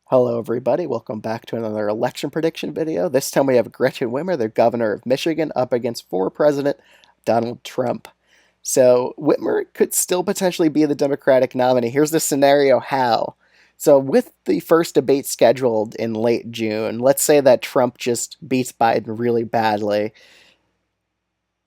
Hello, everybody. Welcome back to another election prediction video. This time we have Gretchen Whitmer, the governor of Michigan, up against former President Donald Trump. So Whitmer could still potentially be the Democratic nominee. Here's the scenario how. So with the first debate scheduled in late June, let's say that Trump just beats Biden really badly.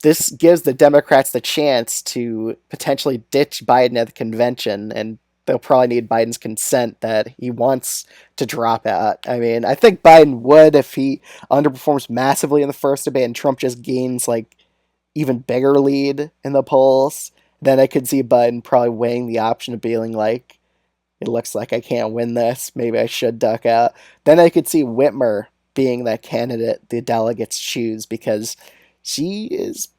This gives the Democrats the chance to potentially ditch Biden at the convention, and they'll probably need Biden's consent that he wants to drop out. I mean, I think Biden would if he underperforms massively in the first debate and Trump just gains like even bigger lead in the polls. Then I could see Biden probably weighing the option of being like, it looks like I can't win this. Maybe I should duck out. Then I could see Whitmer being that candidate the delegates choose because she is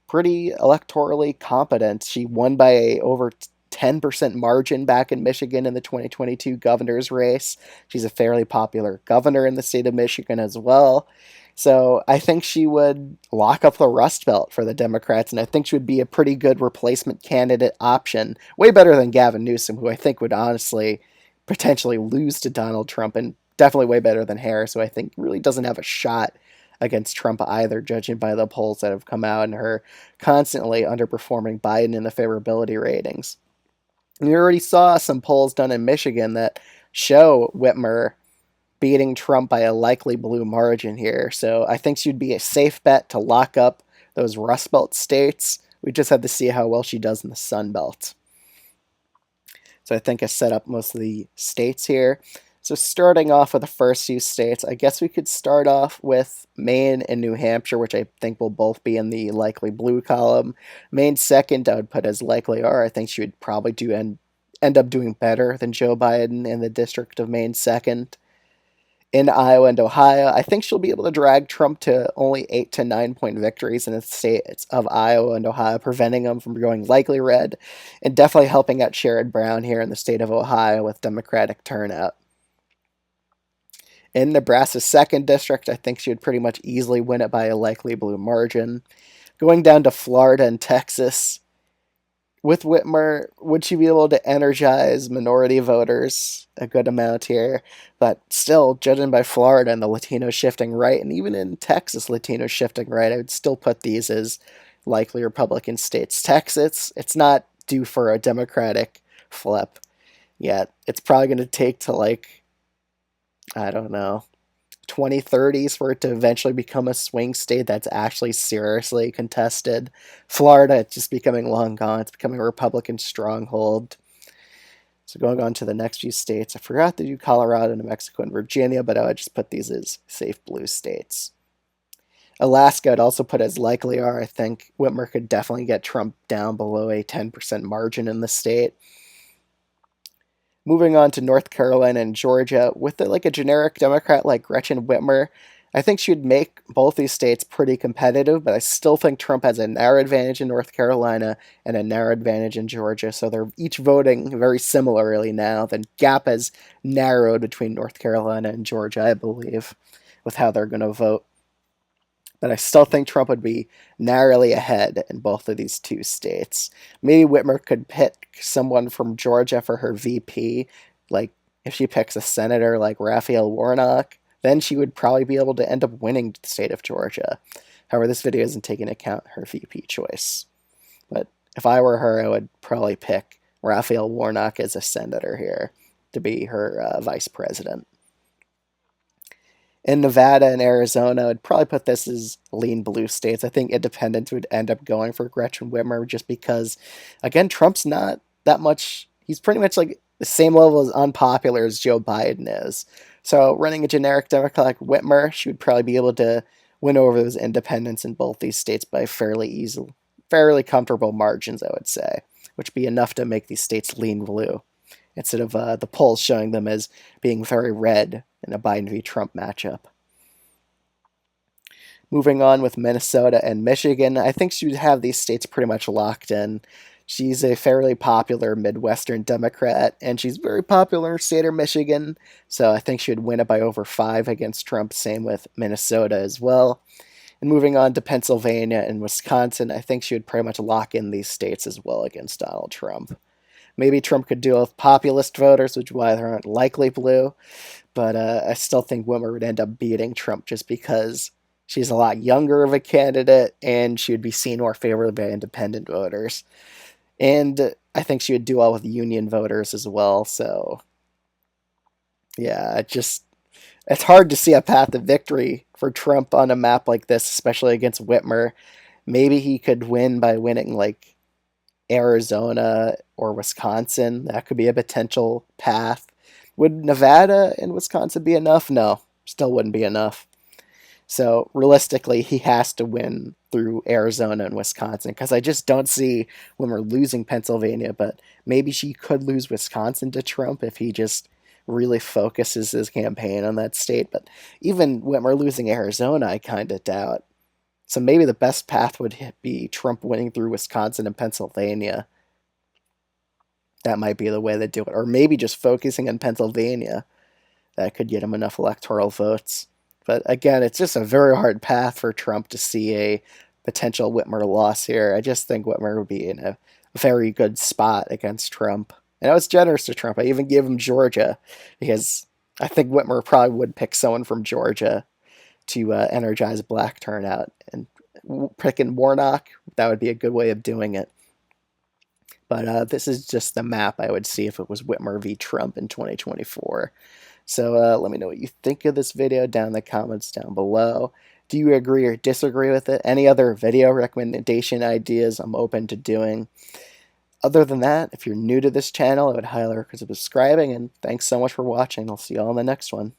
pretty electorally competent. She won by a over 10% margin back in Michigan in the 2022 governor's race. She's a fairly popular governor in the state of Michigan as well. So I think she would lock up the Rust Belt for the Democrats, and I think she would be a pretty good replacement candidate option, way better than Gavin Newsom, who I think would honestly potentially lose to Donald Trump, and definitely way better than Harris, who I think really doesn't have a shot against Trump either, judging by the polls that have come out and her constantly underperforming Biden in the favorability ratings. We already saw some polls done in Michigan that show Whitmer beating Trump by a likely blue margin here. So I think she'd be a safe bet to lock up those Rust Belt states. We just have to see how well she does in the Sun Belt. So I think I set up most of the states here. So starting off with the first few states, I guess we could start off with Maine and New Hampshire, which I think will both be in the likely blue column. Maine second, I would put as likely are. I think she would probably end up doing better than Joe Biden in the District of Maine second. In Iowa and Ohio, I think she'll be able to drag Trump to only 8 to 9 point victories in the states of Iowa and Ohio, preventing them from going likely red, and definitely helping out Sherrod Brown here in the state of Ohio with Democratic turnout. In Nebraska's second district, I think she would pretty much easily win it by a likely blue margin. Going down to Florida and Texas, with Whitmer, would she be able to energize minority voters a good amount here? But still, judging by Florida and the Latino shifting right, and even in Texas, Latino shifting right, I would still put these as likely Republican states. Texas, it's not due for a Democratic flip yet. It's probably going to take to like, I don't know, 2030s for it to eventually become a swing state that's actually seriously contested. Florida, it's just becoming long gone. It's becoming a Republican stronghold. So going on to the next few states, I forgot to do Colorado, New Mexico, and Virginia, but I would just put these as safe blue states. Alaska, I'd also put as likely are. I think Whitmer could definitely get Trump down below a 10% margin in the state. Moving on to North Carolina and Georgia, with like a generic Democrat like Gretchen Whitmer, I think she would make both these states pretty competitive, but I still think Trump has a narrow advantage in North Carolina and a narrow advantage in Georgia. So they're each voting very similarly now. The gap has narrowed between North Carolina and Georgia, I believe, with how they're going to vote. But I still think Trump would be narrowly ahead in both of these two states. Maybe Whitmer could pick someone from Georgia for her VP. Like, if she picks a senator like Raphael Warnock, then she would probably be able to end up winning the state of Georgia. However, this video isn't taking into account her VP choice. But if I were her, I would probably pick Raphael Warnock as a senator here to be her vice president. In Nevada and Arizona, I'd probably put this as lean blue states. I think independents would end up going for Gretchen Whitmer just because, again, Trump's not that much. He's pretty much like the same level as unpopular as Joe Biden is. So running a generic Democrat like Whitmer, she would probably be able to win over those independents in both these states by fairly comfortable margins, I would say, which would be enough to make these states lean blue instead of the polls showing them as being very red in a Biden v. Trump matchup. Moving on with Minnesota and Michigan, I think she would have these states pretty much locked in. She's a fairly popular Midwestern Democrat, and she's very popular in the state of Michigan, so I think she would win it by over 5 against Trump. Same with Minnesota as well. And moving on to Pennsylvania and Wisconsin, I think she would pretty much lock in these states as well against Donald Trump. Maybe Trump could deal with populist voters, which is why they aren't likely blue. But I still think Whitmer would end up beating Trump just because she's a lot younger of a candidate and she would be seen more favorably by independent voters. And I think she would do well with union voters as well. So, yeah, it's hard to see a path to victory for Trump on a map like this, especially against Whitmer. Maybe he could win by winning like Arizona or Wisconsin. That could be a potential path. Would Nevada and Wisconsin be enough? No, still wouldn't be enough. So realistically, he has to win through Arizona and Wisconsin because I just don't see when we're losing Pennsylvania. But maybe she could lose Wisconsin to Trump if he just really focuses his campaign on that state. But even when we're losing Arizona, I kind of doubt. So maybe the best path would be Trump winning through Wisconsin and Pennsylvania. That might be the way they do it. Or maybe just focusing on Pennsylvania. That could get him enough electoral votes. But again, it's just a very hard path for Trump to see a potential Whitmer loss here. I just think Whitmer would be in a very good spot against Trump. And I was generous to Trump. I even gave him Georgia because I think Whitmer probably would pick someone from Georgia to energize black turnout. And picking Warnock, that would be a good way of doing it. But this is just the map I would see if it was Whitmer v. Trump in 2024. So let me know what you think of this video down in the comments down below. Do you agree or disagree with it? Any other video recommendation ideas I'm open to doing? Other than that, if you're new to this channel, I would highly recommend subscribing, and thanks so much for watching. I'll see you all in the next one.